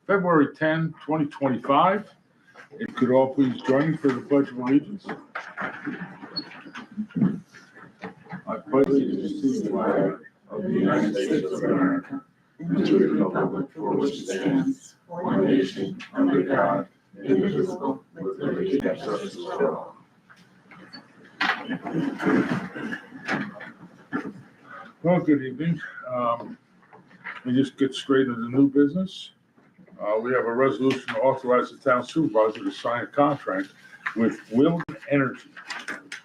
February 10, 2025. If you could all please join me for the Pledge of Allegiance. I pledge allegiance to the flag of the United States of America and to the republic for which it stands, one nation, under God, indivisible, with liberty and justice for all. Well, good evening. We just get straight into new business. We have a resolution to authorize the town supervisor to sign a contract with Wilden Energy.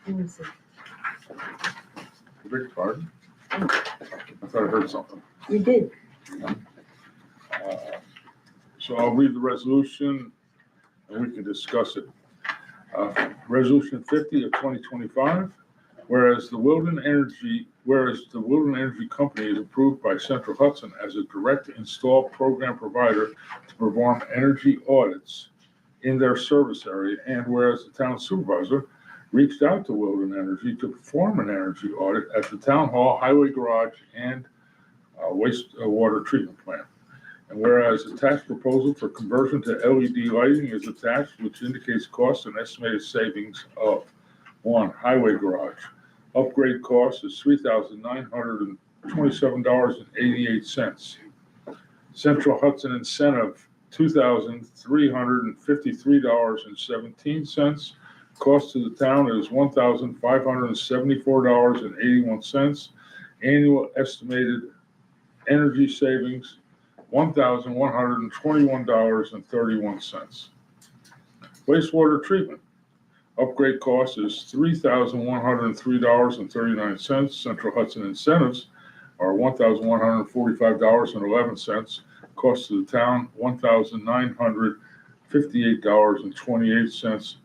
Beg your pardon? I thought I heard something. You did. So I'll read the resolution and we can discuss it. Resolution 50 of 2025, whereas the Wilden Energy Company is approved by Central Hudson as a direct install program provider to perform energy audits in their service area, and whereas the town supervisor reached out to Wilden Energy to perform an energy audit at the town hall, highway garage, and wastewater treatment plant. And whereas attached proposal for conversion to LED lighting is attached, which indicates cost and estimated savings of: 1, highway garage. Upgrade cost is $3,927.88. Central Hudson incentive, $2,353.17. Cost to the town is $1,574.81. Annual estimated energy savings, $1,121.31. Wastewater treatment. Upgrade cost is $3,103.39. Central Hudson incentives are $1,145.11. Cost to the town, $1,958.28.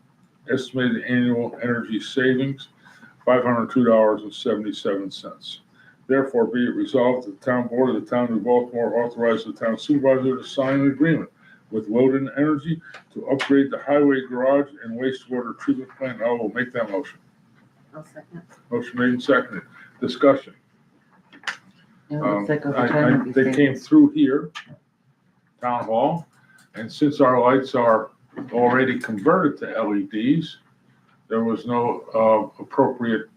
Estimated annual energy savings, $502.77. Therefore, be it resolved that the town board of the town of Baltimore authorize the town supervisor to sign an agreement with Wilden Energy to upgrade the highway garage and wastewater treatment plant. I will make that motion. I'll second. Motion made and seconded. Discussion. They came through here, town hall, and since our lights are already converted to LEDs, there was no appropriate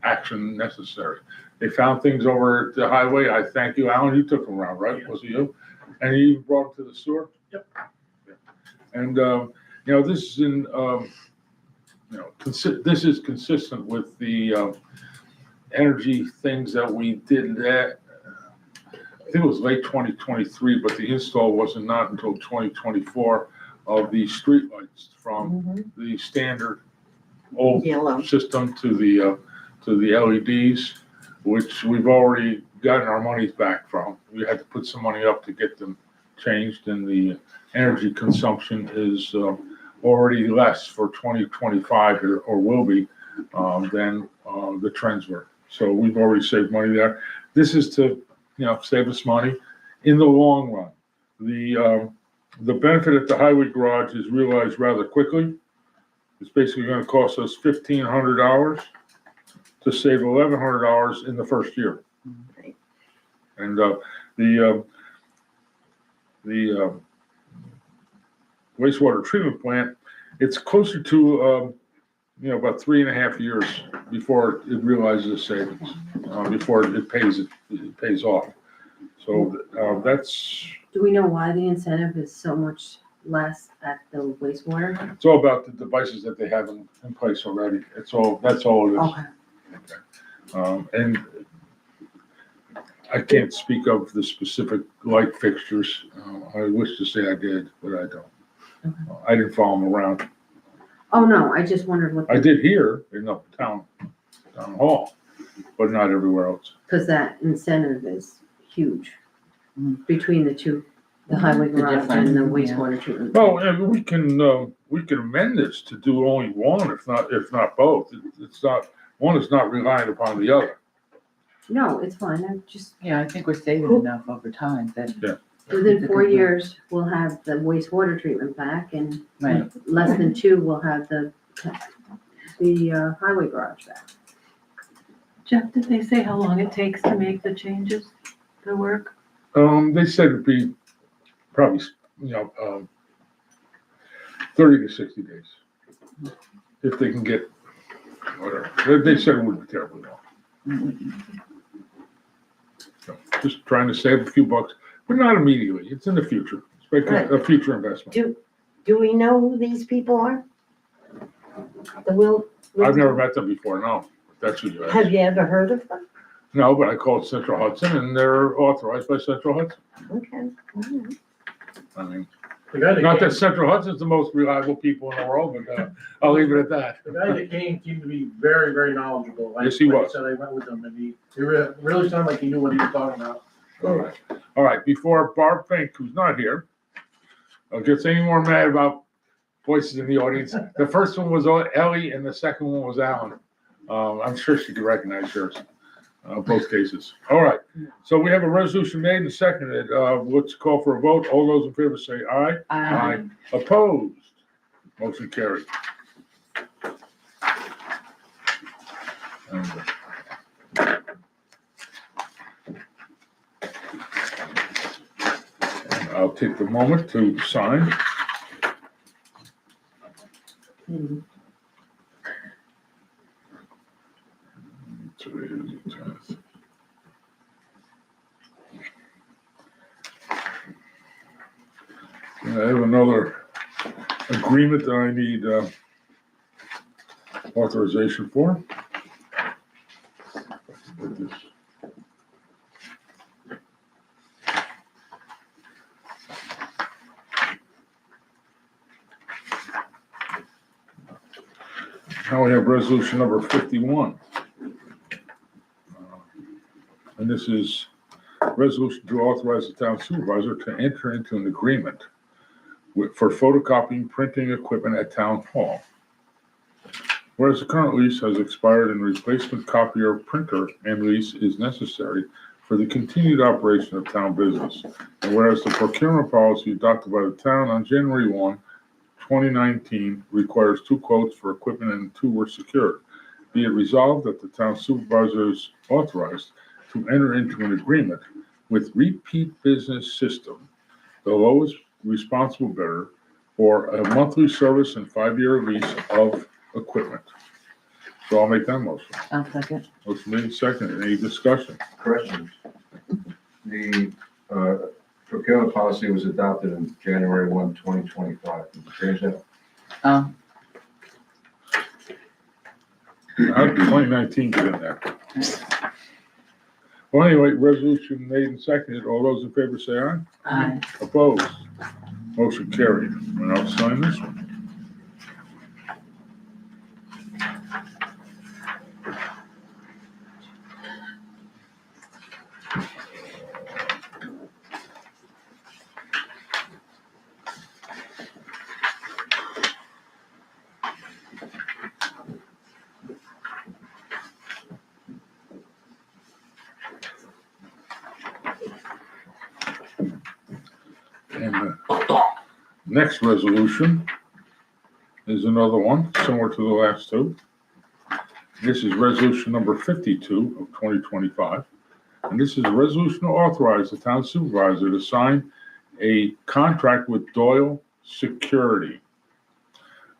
action necessary. They found things over at the highway. I thank you, Alan. You took them around, right? Yeah. Was it you? And you brought them to the sewer? Yep. Yeah. And this is in this is consistent with the energy things that we did that. I think it was late 2023, but the install wasn't not until 2024 of the street lights from the standard old Yellow system to the LEDs, which we've already gotten our monies back from. We had to put some money up to get them changed, and the energy consumption is already less for 2025 or will be than the trends were. So we've already saved money there. This is to save us money in the long run. The benefit at the highway garage is realized rather quickly. It's basically going to cost us $1,500 to save $1,100 in the first year. Right. And the wastewater treatment plant, it's closer to about 3.5 years before it realizes the savings, before it pays off. So that's. Do we know why the incentive is so much less at the wastewater? It's all about the devices that they have in place already. That's all it is. Okay. And I can't speak of the specific light fixtures. I wish to say I did, but I don't. Okay. I didn't follow them around. Oh, no, I just wondered what. I did here in the town hall, but not everywhere else. Because that incentive is huge between the two, the highway garage and the wastewater treatment. Well, and we can amend this to do only one, if not both. It's not, one is not reliant upon the other. No, it's fine. I'm just. Yeah, I think we're saving enough over time that. Yeah. Within 4 years, we'll have the wastewater treatment back, and Right. less than 2, we'll have the highway garage back. Jeff, did they say how long it takes to make the changes, the work? They said it'd be probably 30 to 60 days. If they can get, whatever. They said it wouldn't be terribly long. So, just trying to save a few bucks, but not immediately. It's in the future. It's making a future investment. Do we know who these people are? I've never met them before, no. That's who you asked. Have you ever heard of them? No, but I called Central Hudson and they're authorized by Central Hudson. Okay. All right. I mean, The guy that not that came, Central Hudson's the most reliable people in the world, but I'll leave it at that. the guy that came seemed to be very, very knowledgeable. Yes, he was. So I went with him and he really sounded like he knew what he was talking about. All right, before Barb Fink, who's not here, gets any more mad about voices in the audience, the first one was Ellie and the second one was Alan. I'm sure she could recognize yours, both cases. All right, so we have a resolution made and seconded. Let's call for a vote. All those in favor say aye. Aye. Opposed? Motion carried. And, I'll take the moment to sign. I have another agreement that I need authorization for. Get this. Now we have resolution number 51. And this is resolution to authorize the town supervisor to enter into an agreement for photocopying printing equipment at town hall. Whereas the current lease has expired and replacement copier printer and lease is necessary for the continued operation of town business. And whereas the procurement policy adopted by the town on January 1, 2019 requires 2 quotes for equipment and 2 were secured. Be it resolved that the town supervisor is authorized to enter into an agreement with Repeat Business System, the lowest responsible bidder, for a monthly service and 5-year lease of equipment. So I'll make that motion. I'll second. Motion made second. Any discussion? Questions? The procurement policy was adopted in January 1, 2025. Did you change that? Oh, How did 2019 get in there? Well, anyway, resolution made and seconded. All those in favor say aye. aye. Opposed? Motion carried. And I'll sign this one. And the next resolution is another one similar to the last 2. This is resolution number 52 of 2025. And this is a resolution to authorize the town supervisor to sign a contract with Doyle Security.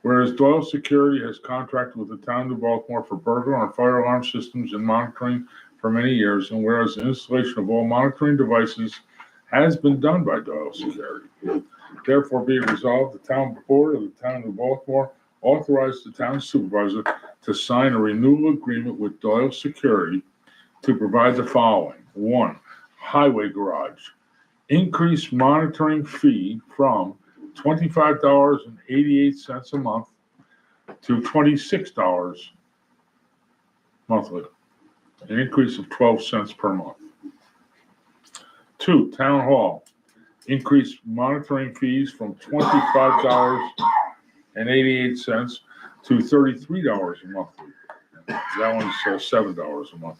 Whereas Doyle Security has contracted with the town of Baltimore for burglar and fire alarm systems and monitoring for many years, and whereas the installation of all monitoring devices has been done by Doyle Security. Therefore, be it resolved, the town board of the town of Baltimore authorized the town supervisor to sign a renewal agreement with Doyle Security to provide the following. 1, highway garage. Increase monitoring fee from $25.88 a month to $26 monthly. An increase of 12 cents per month. 2, town hall. Increase monitoring fees from $25.88 to $33 a month. That one's $7 a month.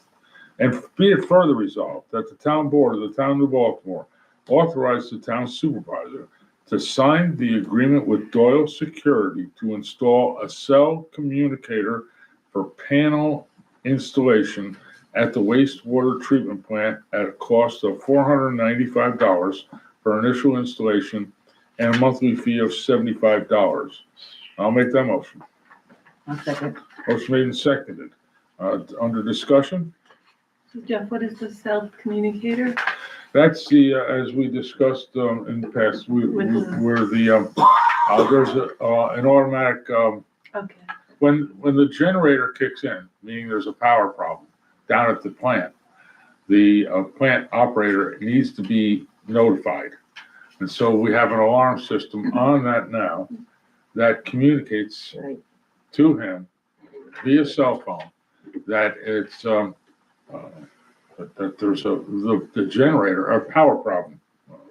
And be it further resolved that the town board of the town of Baltimore authorize the town supervisor to sign the agreement with Doyle Security to install a cell communicator for panel installation at the wastewater treatment plant at a cost of $495 for initial installation and a monthly fee of $75. I'll make that motion. I'll second. Motion made and seconded. Under discussion, So Jeff, what is the self-communicator? that's the, as we discussed in the past, where there's an automatic, Okay, when the generator kicks in, meaning there's a power problem down at the plant, the plant operator needs to be notified. And so we have an alarm system on that now that communicates Right. to him via cell phone that it's, that there's the generator, a power problem,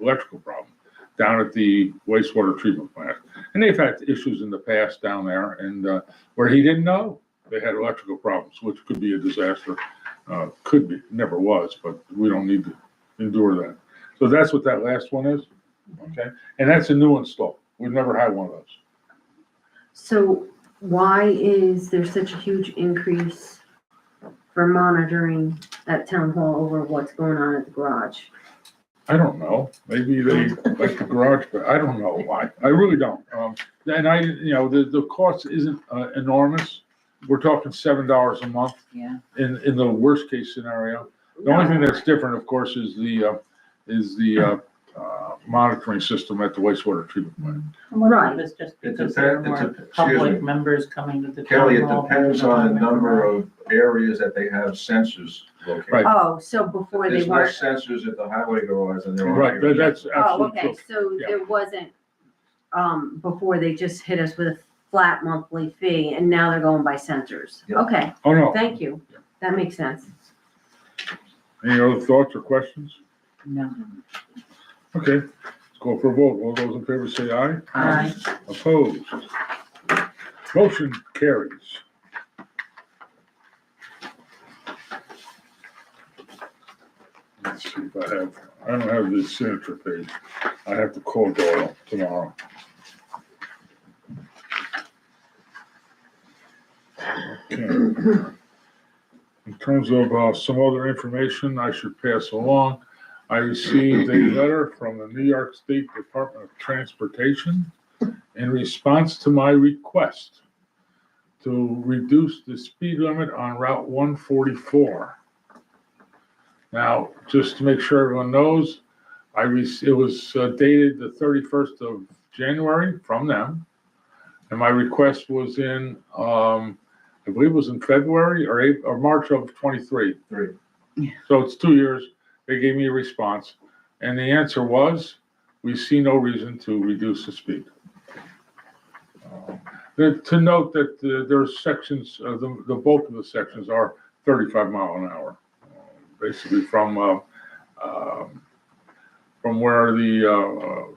electrical problem down at the wastewater treatment plant. And they've had issues in the past down there and where he didn't know they had electrical problems, which could be a disaster. Could be, never was, but we don't need to endure that. So that's what that last one is, okay? And that's a new install. We've never had one of those. So why is there such a huge increase for monitoring at town hall over what's going on at the garage? I don't know. Maybe they like the garage, but I don't know why. I really don't. And the cost isn't enormous. We're talking $7 a month Yeah. in the worst case scenario. The only thing that's different, of course, is the monitoring system at the wastewater treatment plant. Right. It's just It because there are depends- more excuse public me. members coming to the town Kelly, it hall. depends on the number of areas that they have sensors located. Right. Oh, so before they There's weren't, less sensors at the highway garage than there are. Right, here. that's oh, absolutely okay, true. so Yeah. there wasn't, before they just hit us with a flat monthly fee and now they're going by sensors. Yeah. Okay, Oh, no. thank you. That makes sense. Any other thoughts or questions? No. Okay, let's go for a vote. All those in favor say aye. Aye. Opposed? Motion carries. Let's see if I don't have the signature page. I have to call Doyle tomorrow. Okay. In terms of some other information I should pass along, I received a letter from the New York State Department of Transportation in response to my request to reduce the speed limit on Route 144. Now, just to make sure everyone knows, it was dated the 31st of January from them. And my request was in, I believe it was in February or March of 23. So it's 2 years. They gave me a response. And the answer was, we see no reason to reduce the speed. To note that there's sections, the bulk of the sections are 35 mile an hour. Basically from where the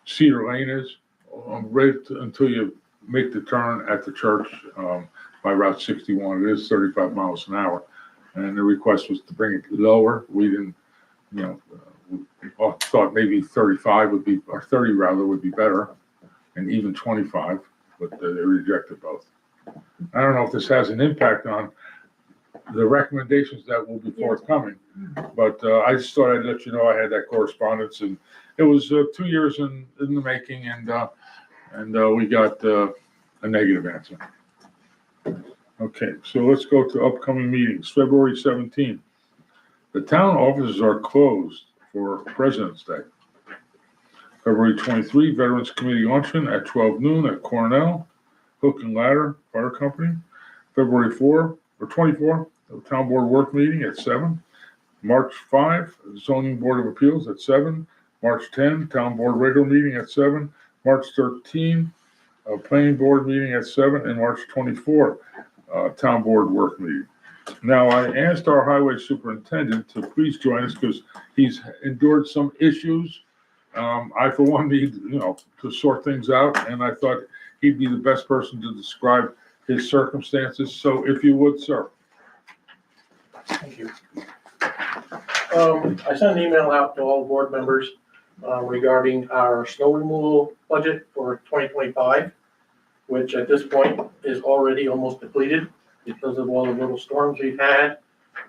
Cedar Lane is, right until you make the turn at the church by Route 61. It is 35 miles an hour. And the request was to bring it lower. We didn't, we thought maybe 35 would be, or 30 rather, would be better, and even 25, but they rejected both. I don't know if this has an impact on the recommendations that will be forthcoming, but I just thought I'd let you know I had that correspondence, and it was 2 years in the making, and we got a negative answer. Okay, so let's go to upcoming meetings. February 17th. The town offices are closed for President's Day. February 23, Veterans Committee luncheon at 12 noon at Cornell, Hook and Ladder Fire Company. February 24, the Town Board Work Meeting at 7. March 5, Zoning Board of Appeals at 7. March 10, Town Board Regular Meeting at 7. March 13, Planning Board Meeting at 7. And March 24, Town Board Work Meeting. Now, I asked our Highway Superintendent to please join us because he's endured some issues. I, for one, need, to sort things out, and I thought he'd be the best person to describe his circumstances. So if you would, sir. Thank you. I sent an email out to all board members regarding our snow removal budget for 2025, which at this point is already almost depleted because of all the little storms we've had,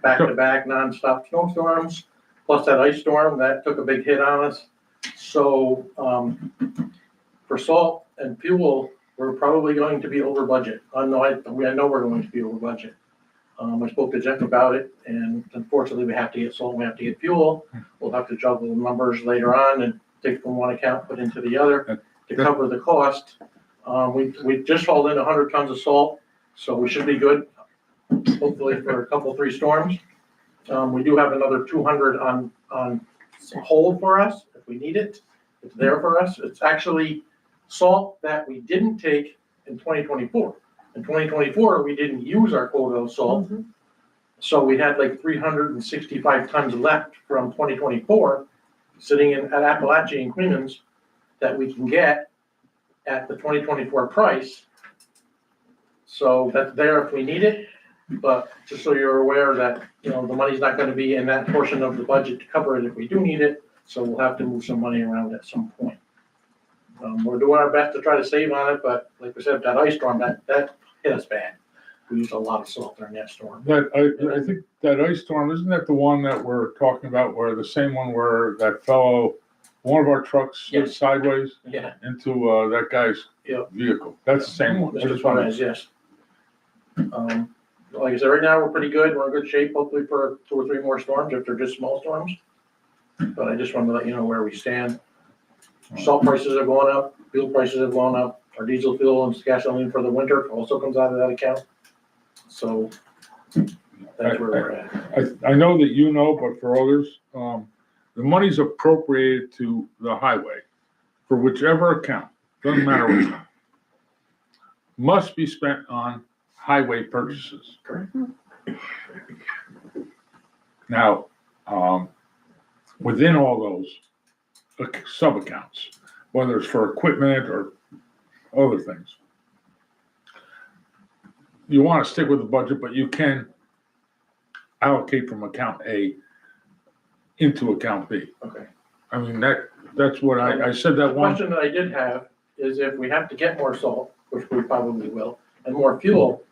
back-to-back nonstop snowstorms, plus that ice storm that took a big hit on us. So, for salt and fuel, we're probably going to be over budget. I know we're going to be over budget. I spoke to Jeff about it, and unfortunately, we have to get salt, we have to get fuel. We'll have to juggle the numbers later on and take from one account, put into the other to cover the cost. We just hauled in 100 tons of salt, so we should be good, hopefully for a couple, 3 storms. We do have another 200 on hold for us if we need it. It's there for us. It's actually salt that we didn't take in 2024. In 2024, we didn't use our quota of salt. So we had like 365 tons left from 2024 sitting at Appalachia and Queens that we can get at the 2024 price. So that's there if we need it, but just so you're aware that, the money's not gonna be in that portion of the budget to cover it if we do need it, so we'll have to move some money around at some point. We're doing our best to try to save on it, but like we said, that ice storm, that hit us bad. We used a lot of salt during that storm. I think that ice storm, isn't that the one that we're talking about, where the same one where that fellow, one of our trucks slid Yes. sideways Yeah. into, that guy's Yep. vehicle? That's the same one. I Mr. just wanted- Suarez, yes. Like I said, right now, we're pretty good. We're in good shape, hopefully for 2 or 3 more storms, if they're just small storms. But I just wanted to let you know where we stand. Salt prices are going up, fuel prices have gone up. Our diesel fuel and gasoline for the winter also comes out of that account. So that's where we're at. I know that you know, but for others, the money's appropriated to the highway for whichever account, doesn't matter which one, must be spent on highway purchases. Correct. Now, within all those sub-accounts, whether it's for equipment or other things, you want to stick with the budget, but you can allocate from account A into account B. Okay. I mean, that's what I said that The one. question that I did have is if we have to get more salt, which we probably will, and more fuel,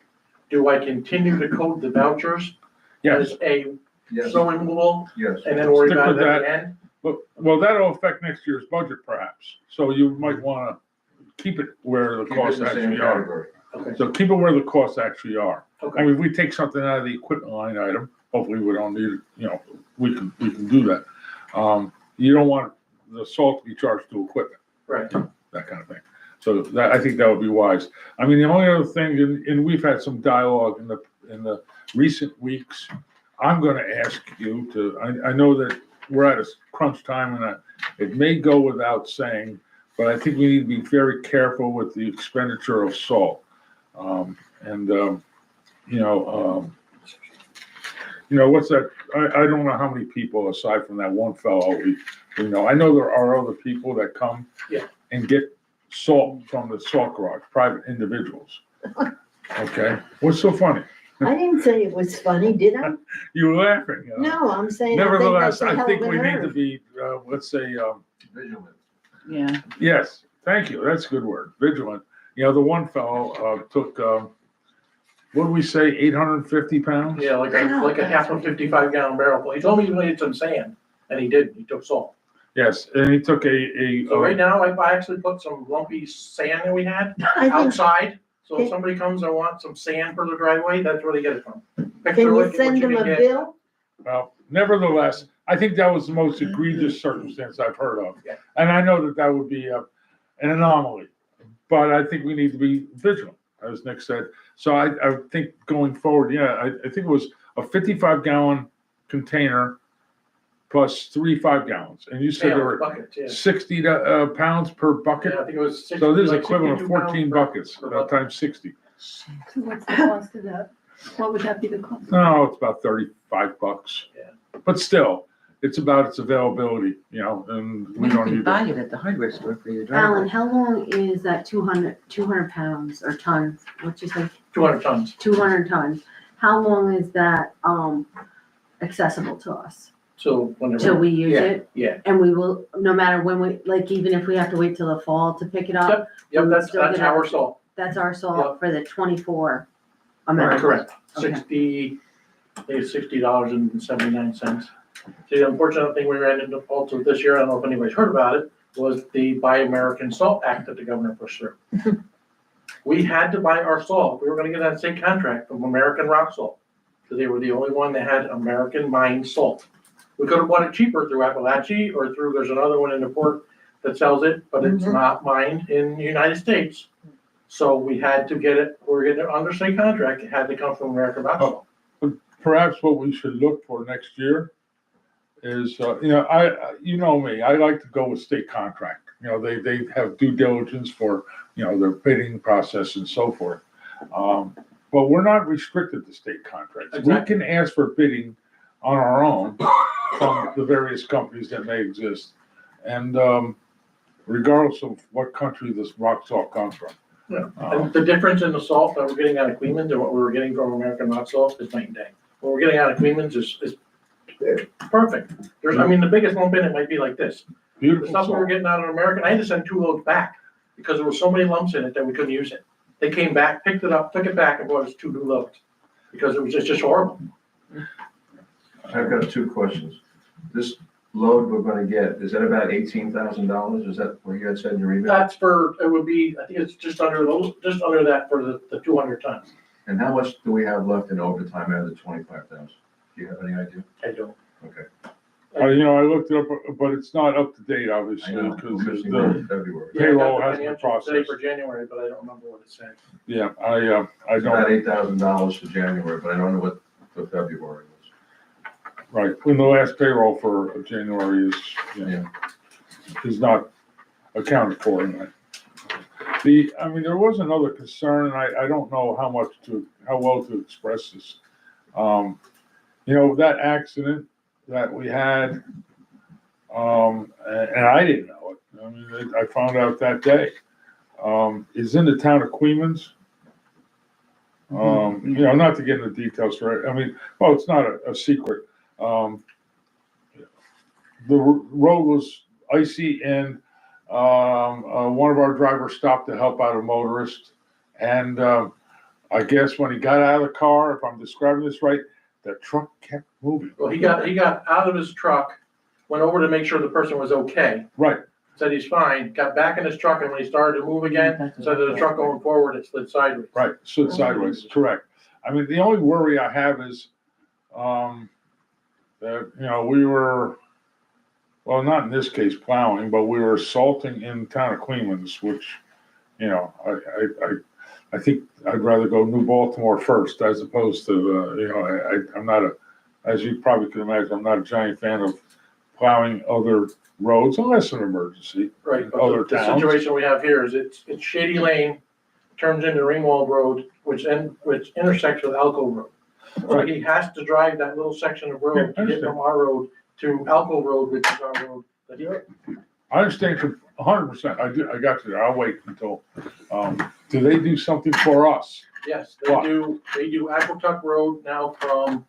do I continue to code the vouchers Yes, as a Yes, snow removal yes. and then worry Stick about it with at the end? but, well, that'll affect next year's budget perhaps. So you might want to keep it where the Keep it in costs the same actually are. category. Okay, So keep it where the costs actually are. I okay, mean, if we take something out of the equipment line item, hopefully we don't need it, we can do that. You don't want the salt to be charged to equipment, right. that kind of thing. So that, I think that would be wise. I mean, the only other thing, and we've had some dialogue in the recent weeks, I'm gonna ask you to, I know that we're at a crunch time and it may go without saying, but I think we need to be very careful with the expenditure of salt. What's that? I don't know how many people aside from that one fellow we know. I know there are other people that come Yeah. and get salt from the salt garage, private individuals. Okay, what's so funny? I didn't say it was funny, did I? You were laughing. No, I'm saying. Nevertheless, I I think we a need to nerve. be, let's say, Vigilant. Yeah. yes, thank you, that's a good word, vigilant. The one fellow, took, what did we say, 850 pounds? Yeah, like a half a 55-gallon barrel full. He told me he needed some sand, and he did. He took salt. Yes, and he took a. So right now, I actually put some lumpy sand that we had I think, outside. So if somebody comes and wants some sand for their driveway, that's where they get it from. can Picture you what send you them a can get. bill? Well, nevertheless, I think that was the most egregious circumstance I've heard of. Yeah. And I know that would be an anomaly, but I think we need to be vigilant, as Nick said. So I think going forward, I think it was a 55-gallon container plus 3 5-gallons. And you said there were Buckets, yeah. 60 pounds per bucket. Yeah, I think it was 60. So this is like equivalent of 62 pounds 14 per- buckets, per bucket. times 60. So what's the cost of that? What would that be the cost? No, it's about $35. Yeah. But still, it's about its availability, and we You don't can need buy to. it at the hardware store for your Alan, driveway. how long is that 200 pounds or tons? What'd you say? 200 tons. 200 tons. How long is that, accessible to us? So whenever. Till we use Yeah, it? yeah. And we will, no matter when we, like, even if we have to wait till the fall to pick it up, Yep, that's Still get our it. salt. that's our salt for the 24 amount. Correct. Okay. 60, I think it's $60.79. See, the unfortunate thing we ran into also this year, I don't know if anybody's heard about it, was the Buy American Salt Act that the governor pushed through. We had to buy our salt. We were gonna get that state contract from American Rock Salt, because they were the only one that had American mined salt. We could have bought it cheaper through Appalachia or through, there's another one in the port that sells it, but it's not mined in the United States. So we had to get it, we're getting it under state contract, it had to come from American Rock Salt. Perhaps what we should look for next year is, you know me, I like to go with state contract. They have due diligence for, their bidding process and so forth. But we're not restricted to state contracts. We Exactly. can ask for bidding on our own from the various companies that may exist. And regardless of what country this rock salt comes from. Yeah. And the difference in the salt that we're getting out of Queens and what we were getting from American Rock Salt is night and day. What we're getting out of Queens is perfect. The biggest lump in it might be like this. The Beautiful stuff we were salt. getting out of American, I had to send 2 loads back because there were so many lumps in it that we couldn't use it. They came back, picked it up, took it back and brought us 2 new loads because it was just horrible. I've got 2 questions. This load we're gonna get, is that about $18,000? Is that what you had said in your email? That's it would be, I think it's just under that for the 200 tons. And how much do we have left in overtime out of the 25,000? Do you have any idea? I don't. Okay. I looked it up, but it's not up to date, I obviously, know, we're because missing one in February. Payroll Yeah, I got hasn't the been financials today processed. for January, but I don't remember what it said. yeah, I It's about don't, $8,000 for January, but I don't know what for February was. right, when the last payroll for January is not accounted for in that. There was another concern, and I don't know how well to express this. That accident that we had, and I didn't know it. I found out that day, is in the town of Queens. Not to get into details, right? It's not a secret. The road was icy and one of our drivers stopped to help out a motorist. And I guess when he got out of the car, if I'm describing this right, the truck kept moving. Well, he got out of his truck, went over to make sure the person was okay, Right, said he's fine, got back in his truck, and when he started to move again, instead of the truck going forward, it slid sideways. right, stood sideways, correct. The only worry I have is, that, we were, well, not in this case plowing, but we were salting in town of Queens, which, I think I'd rather go New Baltimore first as opposed to, I'm not as you probably can imagine, I'm not a giant fan of plowing other roads unless an emergency. Right, but Other the towns. situation we have here is it's Shady Lane, turns into Ringwald Road, which intersects with Elko Road. So Right. he has to drive that little section of Yeah, road I to get from our road to Elko Road, which is our road. that he- I understand 100%. I got you there. I'll wait until, do they do something for us? Yes, What? they do Aquatuck Road now from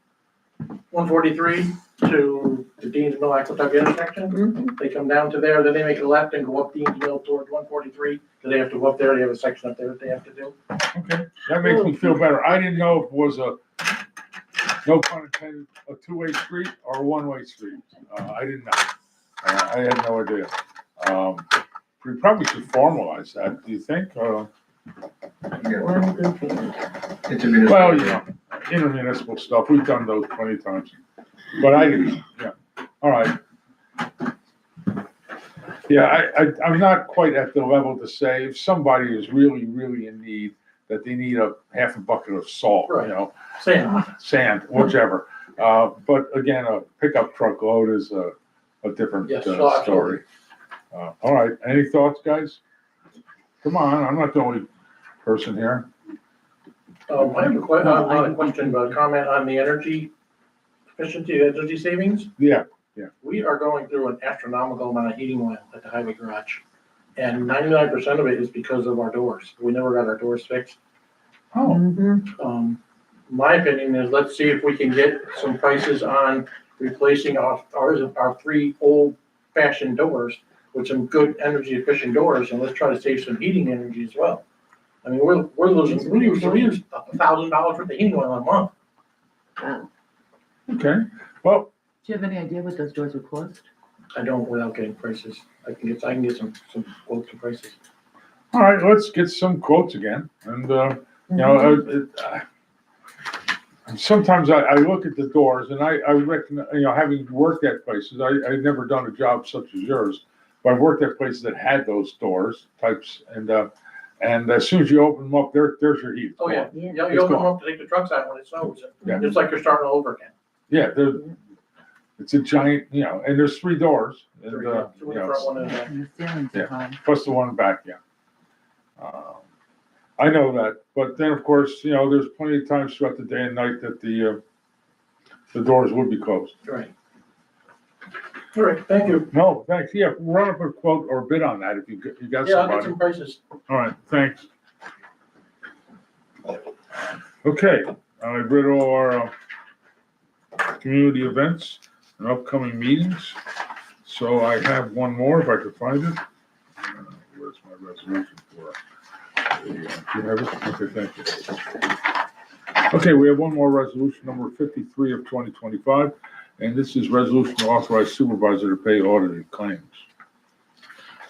143 to the Dean's Mill Aquatuck intersection. They come down to there, then they make a left and go up Dean's Mill towards 143. So they have to go up there, they have a section up there that they have to do. Okay, that makes me feel better. I didn't know if it was no pun intended, a 2-way street or a 1-way street. I didn't know. I had no idea. We probably should formalize that, do you think? Yeah. We're in a good feeling. Intermunicipal. Well, intermunicipal stuff, we've done those plenty of times. But I didn't know, yeah. All right. Yeah, I'm not quite at the level to say if somebody is really, really in need, that they need a half a bucket of salt, Right. Same. sand, whichever. But again, a pickup truck load is a different Yes, well, absolutely. story. All right, any thoughts, guys? Come on, I'm not the only person here. I have not a question, but a comment on the energy efficiency, energy savings. Yeah, We are going through an astronomical amount of heating oil at the highway garage. And 99% of it is because of our doors. We never got our doors fixed. Mhm. My opinion is let's see if we can get some prices on replacing our 3 old fashioned doors with some good energy efficient doors, and let's try to save some heating energy as well. We're losing, we use $1,000 worth of heating oil a month. Wow. okay. Well, you have any idea what those doors would cost? I don't without getting prices. I can get some quotes and prices. All right, let's get some quotes again, and, sometimes I look at the doors, and I reckon, having worked at places, I've never done a job such as yours, but I've worked at places that had those doors types, and as soon as you open them up, there's your heat. Oh, yeah. Yeah. You It's open them gone. up to take the trucks out when it snows. Yeah. It's like you're starting all over again. Yeah, it's a giant, and there's 3 doors, and, Two in the front, one in the back. And the ceilings Yeah. are high. plus the one back, yeah. I know that, but then, of course, there's plenty of times throughout the day and night that the doors would be closed. Right. All right, thank you. No, thanks, yeah, run up a quote or bid on that if you got Yeah, I'll get somebody. some prices. All right, thanks. Okay, I've read all our community events and upcoming meetings. So I have one more if I could find it. Where's my resolution for? Do you have it? Okay, thank you. Okay, we have one more resolution, number 53 of 2025, and this is resolution to authorize supervisor to pay audited claims.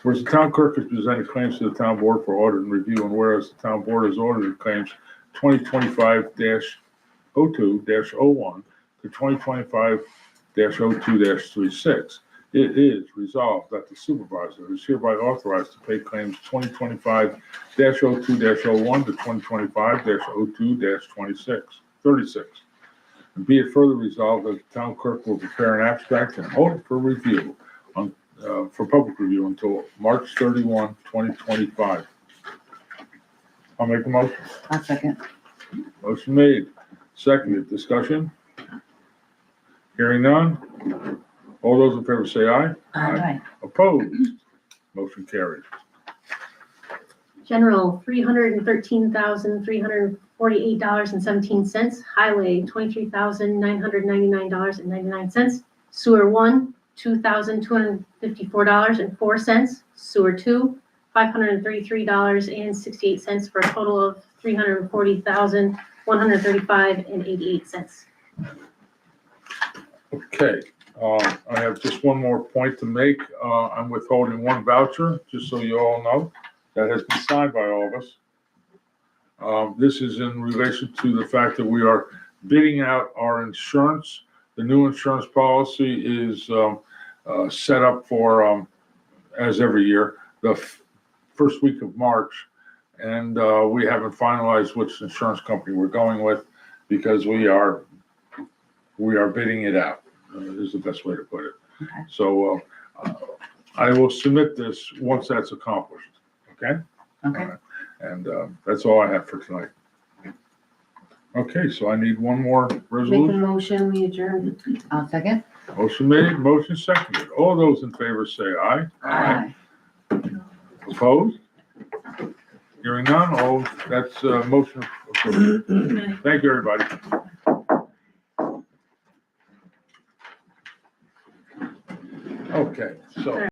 Whereas the town clerk has presented claims to the town board for audit and review, and whereas the town board has audited claims 2025-02-01 to 2025-02-36, it is resolved that the supervisor is hereby authorized to pay claims 2025-02-01 to 2025-02-36. And be it further resolved that the town clerk will prepare an abstract and hold it for review for public review until March 31, 2025. I'll make a motion. I'll second. Motion made. Seconded. Discussion? Hearing none. All those in favor say aye. Aye. Opposed? Motion carried. General, $313,348.17. Highway, $23,999.99. Sewer 1, $2,254.04. Sewer 2, $533.68 for a total of $340,135.88. Okay, I have just one more point to make. I'm withholding one voucher, just so you all know, that has been signed by all of us. This is in relation to the fact that we are bidding out our insurance. The new insurance policy is set up for, as every year, the first week of March. And we haven't finalized which insurance company we're going with because we are bidding it out, is the best way to put it. Okay. So I will submit this once that's accomplished, okay? Okay. All right. And that's all I have for tonight. Okay, so I need one more Make a resolution. motion, we adjourn. I'll second. Motion made, motion seconded. All those in favor say aye. Aye. Opposed? Hearing none, all, that's motion approved. Thank you, everybody. Okay.